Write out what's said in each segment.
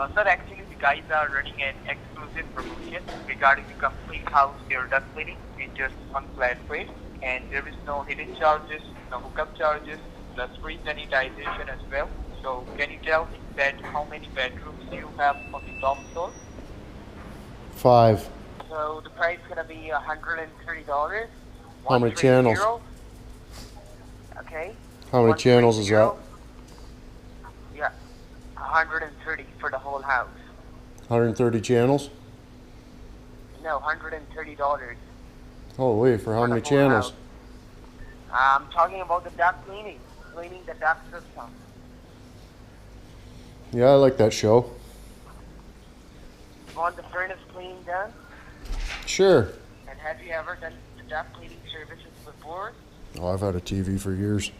Sir, actually, the guys are running an exclusive promotion regarding the complete house air duct cleaning in just one flat rate, and there is no hidden charges, no hookup charges, plus free sanitization as well. So, can you tell me that how many bedrooms you have on the top floor? 5. So the price is gonna be $130. How many channels? Okay. How many channels is that? Yeah, 130 for the whole house. 130 channels? No, $130. Holy, for how many channels? I'm talking about the duct cleaning the duct system. Yeah, I like that show. You want the furnace cleaning done? Sure. And have you ever done the duct cleaning services before? Oh, I've had a TV for years.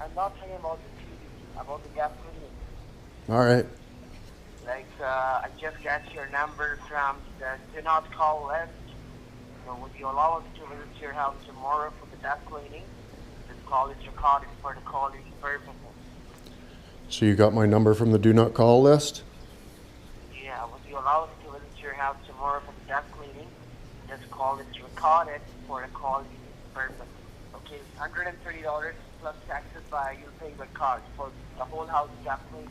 I'm not talking about the TV, about the duct cleaning. All right. Like, I just got your number from the do not call list. So would you allow us to visit your house tomorrow for the duct cleaning? This call is recorded for the quality purposes. So you got my number from the do not call list? Yeah, would you allow us to visit your house tomorrow for the duct cleaning? This call is recorded for the quality purpose. Okay, $130 plus taxes you'll pay by card for the whole house duct cleaning.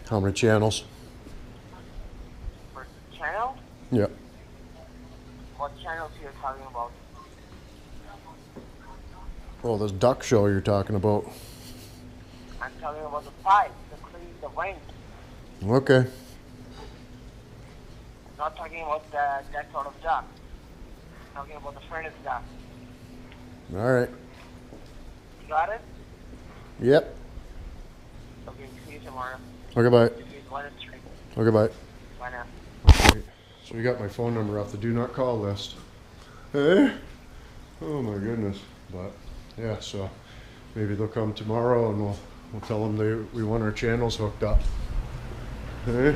How many channels? For channel? Yeah. What channels you're talking about? Well, this duck show you're talking about. I'm talking about the pipe, the clean the wing. Okay. I'm not talking about that sort of duct. I'm talking about the furnace duct. All right. You got it? Yep. Okay, see you tomorrow. Okay, bye. Okay, bye. Bye now. Okay. So you got my phone number off the do not call list. Hey? Oh my goodness. But yeah, so maybe they'll come tomorrow and we'll tell them we want our channels hooked up. Hey?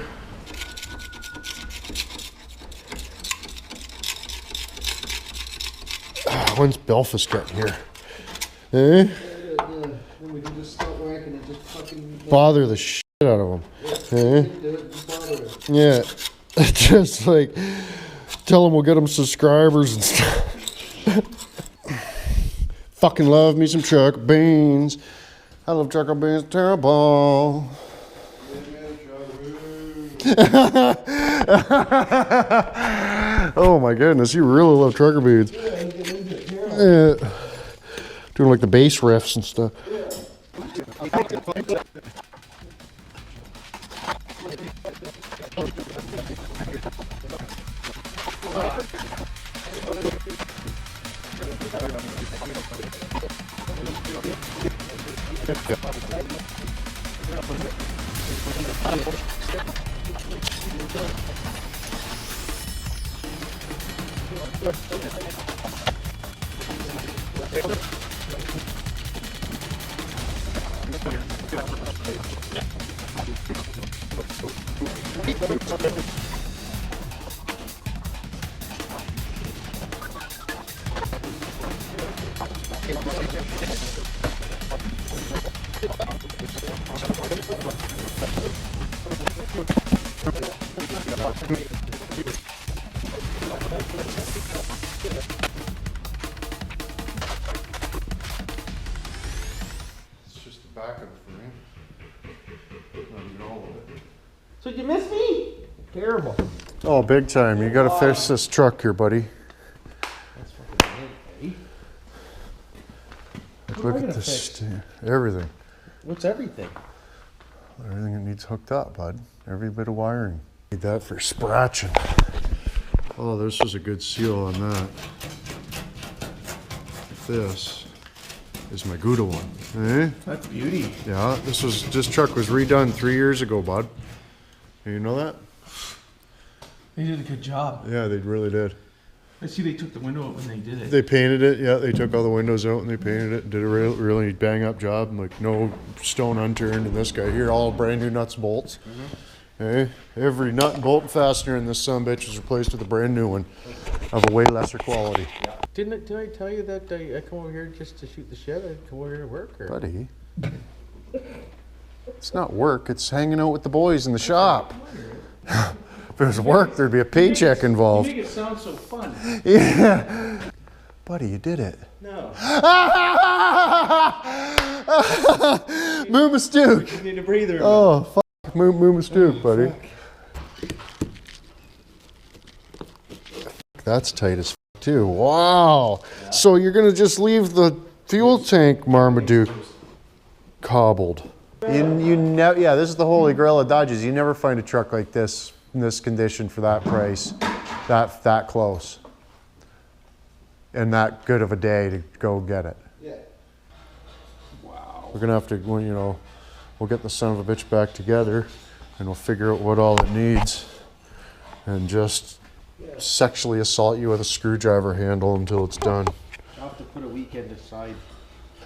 When's Belfast getting here? Eh? Then we can just start whacking and just fucking Bother the shit out of them. Eh? Yeah. Just like tell them we'll get them subscribers and stuff. Fucking love me some truck beans. I love trucker beans terrible. Oh my goodness, you really love trucker beans. Yeah. Doing like the bass riffs and stuff. It's just the back of it for me. Not even all of it. So you miss me? Terrible. Oh, big time. You gotta fix this truck here, buddy. That's fucking great, Like, look at this. Everything. What's everything? Everything that needs hooked up, bud. Every bit of wiring. Need that for scratching. Oh, this is a good seal on that. This is my Gouda one. Eh? That's beauty. Yeah, this truck was redone 3 years ago, bud. You know that? They did a good job. Yeah, they really did. I see they took the window out when they did it. They painted it, yeah, they took all the windows out and they painted it, did a really bang up job, like no stone unturned, and this guy here, all brand new nuts and bolts. Okay? Every nut and bolt and fastener in this sumbitch was replaced with a brand new one of a way lesser quality. Didn't I tell you that I come over here just to shoot the shit? I come over here to work, or? Buddy. It's not work, it's hanging out with the boys in the shop. If it was work, there'd be a paycheck involved. You make it sound so fun. Yeah. Buddy, you did it. No. Moo Mastook. You need a breather. Oh, fuck. Moo Mastook, buddy. That's tight as fuck, too. Wow. Yeah. So you're going to just leave the fuel tank Marmaduke cobbled. Yeah, this is the holy grail of Dodges. You never find a truck like this in this condition for that price, that close, and that good of a day to go get it. Yeah. Wow. We're gonna have to, you know, we'll get the son of a bitch back together, and we'll figure out what all it needs, and just sexually assault you with a screwdriver handle until it's done. I'll have to put a weekend aside.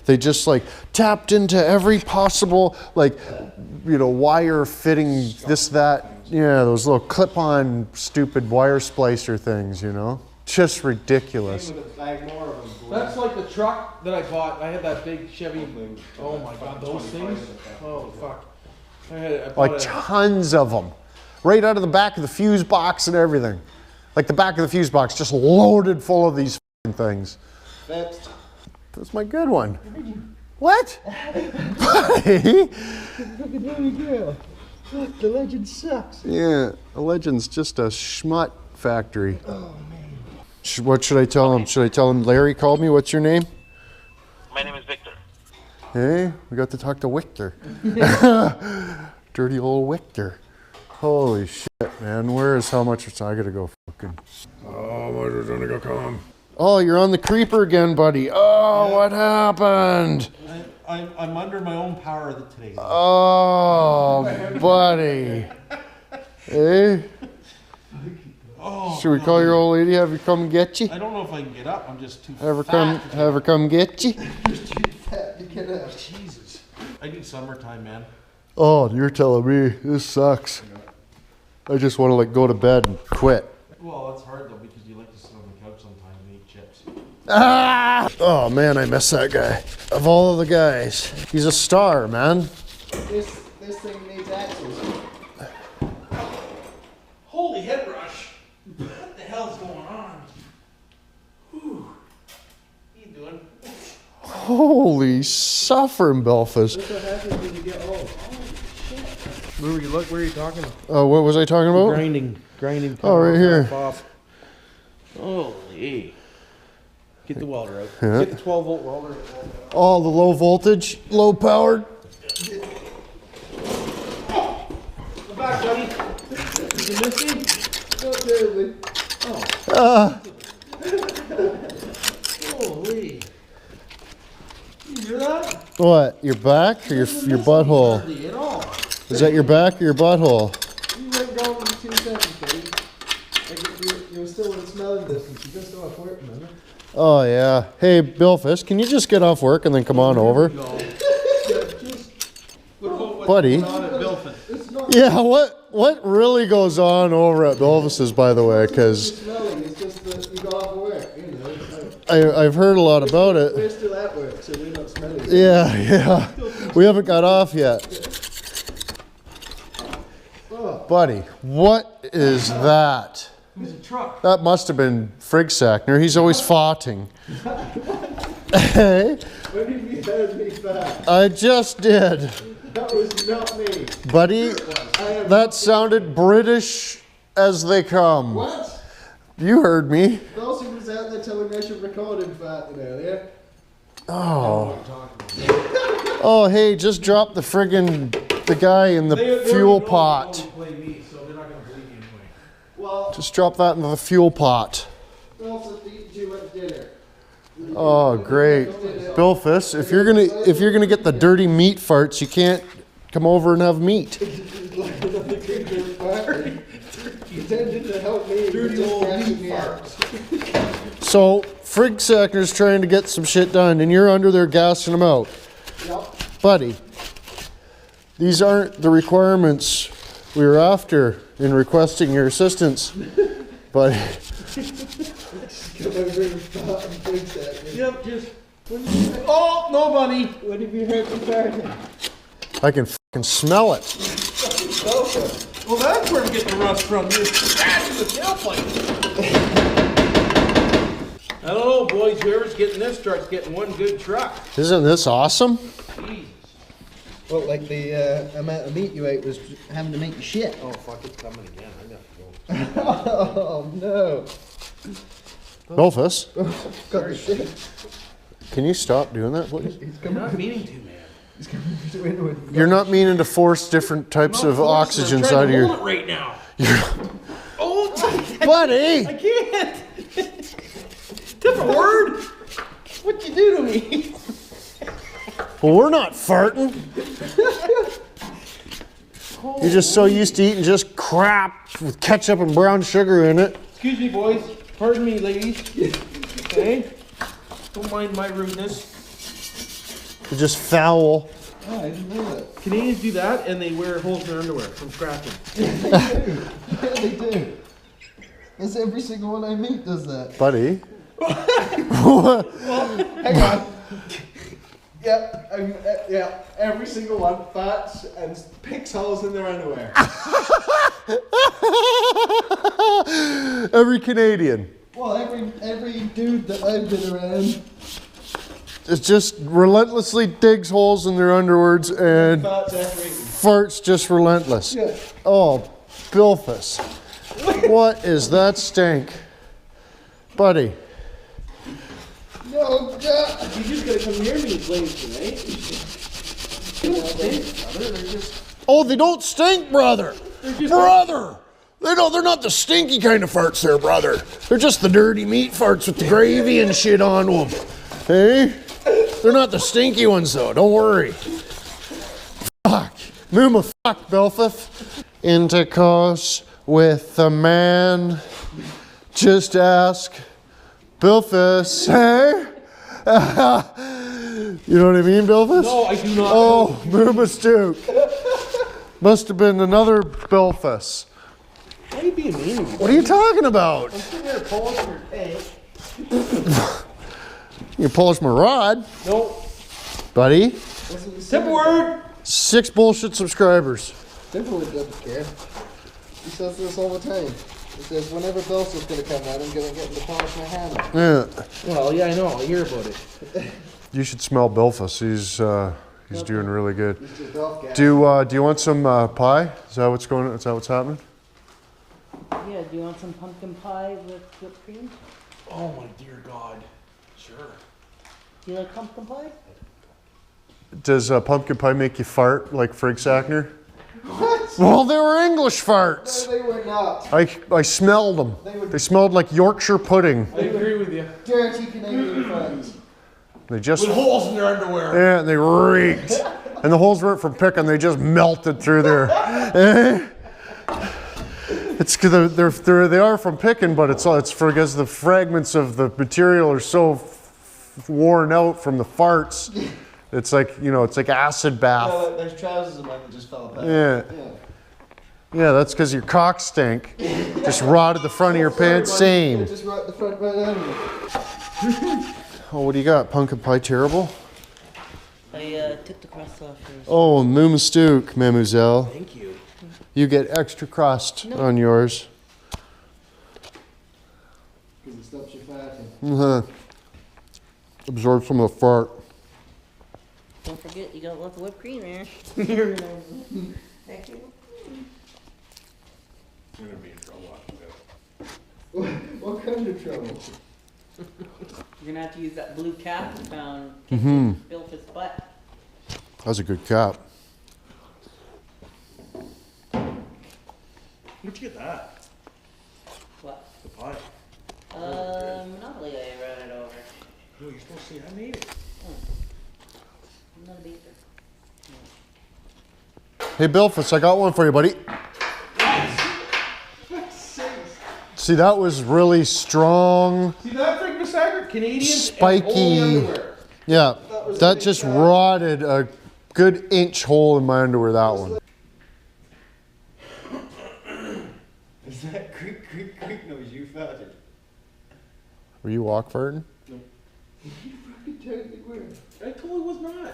They just like tapped into every possible, like, you know, wire fitting, this, that. Yeah, those little clip-on stupid wire splicer things, you know? Just ridiculous. That's like the truck that I bought. I had that big Chevy. Oh my God, those things? Oh fuck. I Like tons of them. Right out of the back of the fuse box and everything. Like the back of the fuse box, just loaded full of these things. That's my good one. What? Buddy? The legend sucks. Yeah, the legend's just a schmutt factory. Oh, man. What should I tell him? Should I tell him Larry called me? What's your name? My name is Victor. Hey, we got to talk to Victor. Dirty old Victor. Holy shit, man. Where is how much? I gotta go fucking. Oh, I'm gonna go come. Oh, you're on the creeper again, buddy. Oh, yeah. What happened? I'm under my own power today. Oh, buddy. Hey? Oh, should we call your old lady, have her come get you? I don't know if I can get up. I'm just too fat. Have her come get you? You're too fat to get up. Jesus. I need summertime, man. Oh, you're telling me. This sucks. I just want to like go to bed and quit. Well, it's hard though because you like to sit on the couch sometimes and eat chips. Ah! Oh man, I miss that guy. Of all of the guys, he's a star, man. This thing needs axles. Holy head rush! What the hell's going on? Whew. What are you doing? Holy suffering, Belfast. That's what happens when you get old. Holy shit. Where are you talking about? Oh, what was I talking about? Grinding. Oh, right here. Off. Holy. Get the welder out. Yeah. Get the 12 volt welder. All the low voltage, low powered. Come back, buddy. Is it missing? Not terribly. Oh. Holy. You hear that? What? Your back or your butthole? Hardly at all. Is that your back or your butthole? You went down in 2 seconds, buddy. You were still in smelling distance. You just got off work, remember? Oh yeah. Hey, Billfish, can you just get off work and then come on over? Buddy. Yeah, what really goes on over at Billfish's, by the way? Because It's just that you got off work. You know, I've heard a lot about it. we're still at work, so we're not smelling. Yeah. We haven't got off yet. Buddy, what is that? It's a truck. That must have been Frigsackner. He's always farting. Hey? When did you heard me back? I just did. That was not me. Buddy, that sounded British as they come. What? You heard me. Dawson was out there telling me I should record him farting earlier. Oh. Oh, hey, just drop the guy in the fuel pot. Well, Just drop that in the fuel pot. Dawson eats you at dinner. Oh, great. Billfish, if you're gonna get the dirty meat farts, you can't come over and have meat. Intended to help me. Dirty old meat farts. So, Frigsackner's trying to get some shit done, and you're under there gassing him out. Yep. Buddy, these aren't the requirements we were after in requesting your assistance. Buddy. Yep, just. Oh, no, buddy. When have you heard me farting? I can can smell it. Well, that's where I'm getting the rust from. You're scratching the tailpipe. I don't know, boys. Whoever's getting this truck's getting one good truck. Isn't this awesome? Jesus. Well, like the amount of meat you ate was having to make you shit. Oh, fuck, it's coming again. I got to go. Oh, no. Belfast, Got the shit. can you stop doing that, please? I'm not meaning to, man. He's coming through inwood. You're not meaning to force different types of oxygen I'm out of trying to your... hold it right now. Oh, Buddy! I can't. Different word. What'd you do to me? Well, we're not farting. You're just so used to eating just crap with ketchup and brown sugar in it. Excuse me, boys. Pardon me, ladies. Okay? Don't mind my rudeness. You're just foul. Oh, I didn't know that. Canadians do that, and they wear holes in their underwear from scratching. Yeah, they do. That's every single one I meet does that. Buddy. Hang on. Yeah, every single one farts and picks holes in their underwear. Every Canadian. Well, every dude that I've been around It just relentlessly digs holes in their underwears and farts after eating. farts just relentless. Yeah. Oh, Bilfus. What is that stink? Buddy. No, God. You just gotta come near me, please, tonight. Oh, they don't stink, brother. Brother. They're not the stinky kind of farts there, brother. They're just the dirty meat farts with the gravy and shit on them. Hey? They're not the stinky ones, though. Don't worry. Fuck. Mooma, fuck, Belfast. Intercourse with a man. Just ask Belfast. Hey? You know what I mean, Belfast? No, I do not. Oh, Mooma Stook. Must have been another Belfast. Why are you being mean to me? What are you talking about? I'm sitting there polishing your tank. You polish my rod, No. buddy. Tip word. 6 bullshit subscribers. Definitely doesn't care. He says this all the time. He says whenever Belsa's gonna come out, I'm gonna get him to polish my hand. Yeah. Well, yeah, I know. I hear about it. You should smell Belfast. He's doing really good. He's just off gas. Do you want some pie? Is that what's going on? Is that what's happening? Yeah, do you want some pumpkin pie with whipped cream? Oh my dear God. Sure. Do you like pumpkin pie? Does pumpkin pie make you fart like Frig Sackner? What? Well, they were English farts. No, they were not. I smelled them. They smelled like Yorkshire pudding. I agree with you. Dirty Canadian friends. They just With holes in their underwear. yeah, they reeked. And the holes weren't from picking; they just melted through there. It's because they are from picking, but it's because the fragments of the material are so worn out from the farts. It's like it's like acid bath. Oh, there's trousers of mine that just fell apart. Yeah. Yeah, that's because your cock stink. Just rotted the front of your pants. Same. It just right the front right out of me. Oh, what do you got? Pumpkin pie terrible? I took the crust off yours. Oh, Moomastook, Mademoiselle. Thank you. You get extra crust on yours. Because it stops you farting. Absorb some of the fart. Don't forget, you got lots of whipped cream there. Thank you. You're gonna be in trouble after this. What kind of trouble? You're gonna have to use that blue cap you found. Built his butt. That's a good cap. Where'd you get that? What? The pie. Monopoly I ran it over. No, you're supposed to see I made it. I'm not a baker. Hey, Bilfus, I got one for you, buddy. See, that was really strong, See that thing, Miss Haggard? Canadians spiky. and only underwear. Yeah, that just rotted a good inch hole in my underwear, that one. Is that creak, creak, creak noise you farted? Were you walk farting? You fucking totally were. I totally was not.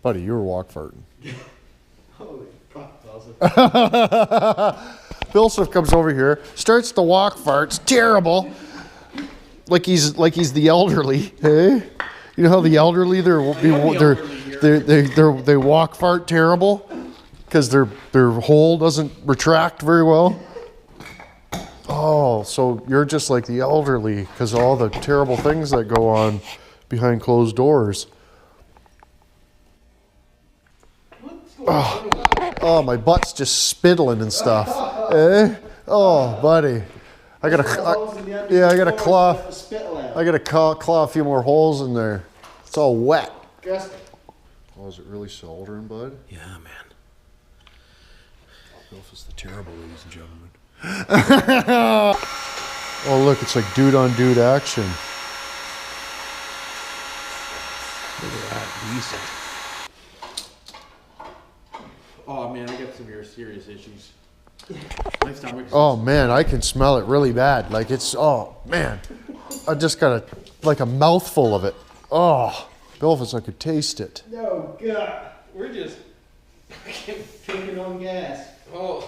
Buddy, you were walk farting. Holy fuck, Joseph. Bilsif comes over here, starts to walk farts, terrible. Like he's the elderly, hey? You know how the elderly they walk fart terrible because their hole doesn't retract very well. Oh, so you're just like the elderly because of all the terrible things that go on behind closed doors. Oh, my butt's just spittling and stuff. Eh? Oh, buddy. I gotta claw a few more holes in there. It's all wet. Oh, is it really soldering, bud? Yeah, man. Bilf is the terrible, ladies and gentlemen. Oh, look, it's like dude on dude action. Look at that, decent. Oh man, I got some serious issues. My stomach. Oh man, I can smell it really bad. Like it's, oh man, I just got like a mouthful of it. Oh, Bilfus, I could taste it. No, God. We're just fucking on gas. Oh.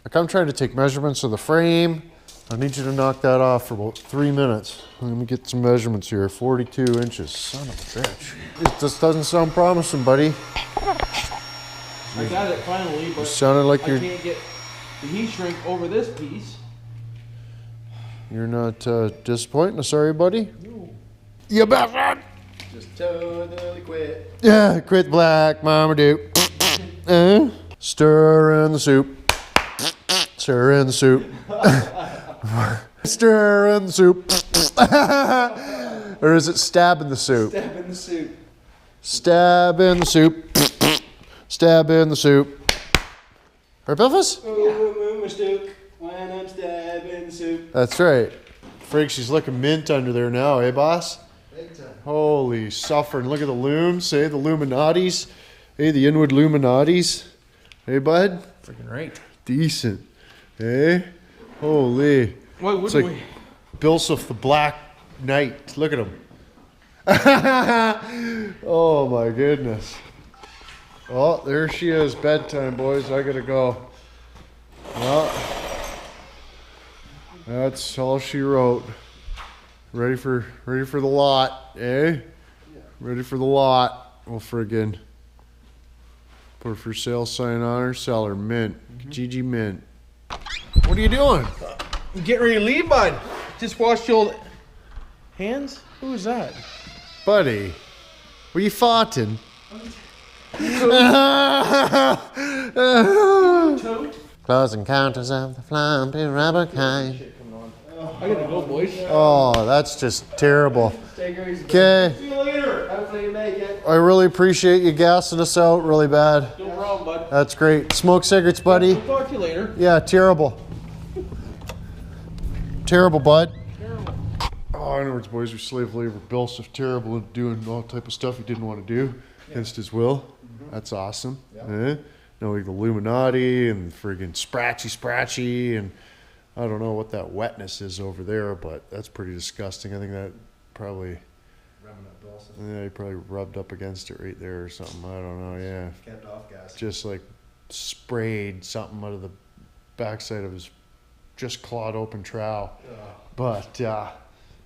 Like I'm trying to take measurements of the frame. I need you to knock that off for about 3 minutes. Let me get some measurements here. 42 inches. Son of a bitch. It just doesn't sound promising, buddy. I got it finally, but sounded like I you're... can't get the heat shrink over this piece. You're not disappointing us, are you, buddy? No. You bastard! Just totally quit. Yeah, quit black, mama do. Stir in the soup. Stir in the soup. Stir in the soup. Or is it stab in the soup? Stab in the soup. Stab in the soup. Stab in the soup. Right, Bilfus? Oh, Stook, when I'm stabbing the soup. That's right. Frig, she's looking mint under there now, eh, boss? Big time. Holy suffering. Look at the looms, hey, the Illuminatis. Hey, the inwood Illuminatis. Hey, bud? Freaking right. Decent. Hey? Holy. Why It's wouldn't like Bilsif the Black Knight. Look at him. Oh, my goodness. Oh, there she is. Bedtime, boys. I gotta go. Well, that's all she wrote. Ready for the lot, eh? Ready for the lot. We'll friggin' put a for sale sign on her, sell her mint. GG Mint. What are you doing? I'm getting ready to leave, bud. Just washed your old hands. Who is that? Buddy, were you farting? Close encounters of the flumpy rubber kind. I gotta go, boys. Oh, that's just terrible. Stay greasy. Okay, See you later. Hopefully you make it. I really appreciate you gassing us out really bad. No problem, bud. That's great. Smoke cigarettes, buddy. We'll talk to you later. Yeah, terrible. Terrible, bud. Terrible. Oh, in other words, boys, we slave labor. Bilsif terrible and doing all type of stuff he didn't want to do against his will. That's awesome. Eh? No, like the Illuminati and friggin' Spratchy, and I don't know what that wetness is over there, but that's pretty disgusting. I think that probably, yeah, he probably rubbed up against it right there or something. I don't know. Yeah, Kept off gas. just like sprayed something out of the backside of his just clawed open trowel. But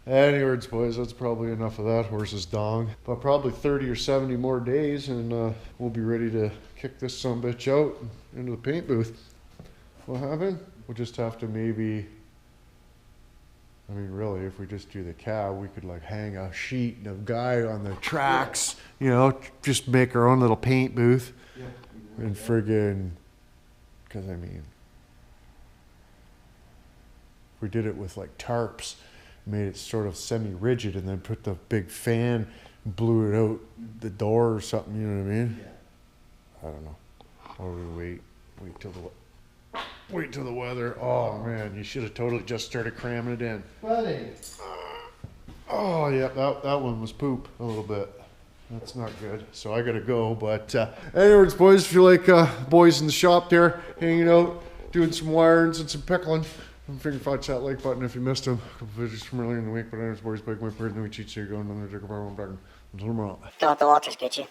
anyways, boys, that's probably enough of that horse's dong. But probably 30 or 70 more days, and we'll be ready to kick this sumbitch out into the paint booth. What happened? We'll just have to maybe, I mean, really, if we just do the cab, we could like hang a sheet and a guy on the tracks, you know, just make our own little paint booth. Yeah. And friggin', because I mean, we did it with like tarps, made it sort of semi-rigid, and then put the big fan, and blew it out the door or something. You know what I mean? Yeah. I don't know. Or we wait till the weather. Oh man, you should have totally just started cramming it in. Buddy. Oh yeah, that one was poop a little bit. That's not good. So I gotta go. But anyways, boys, if you like boys in the shop there hanging out, doing some wirings and some pickling, don't forget to touch that like button if you missed them. A couple videos from earlier in the week. But anyways, boys, big my bird, and we cheat, so you're going on there, take a bar, one back. Until tomorrow. Don't let the Walters get you.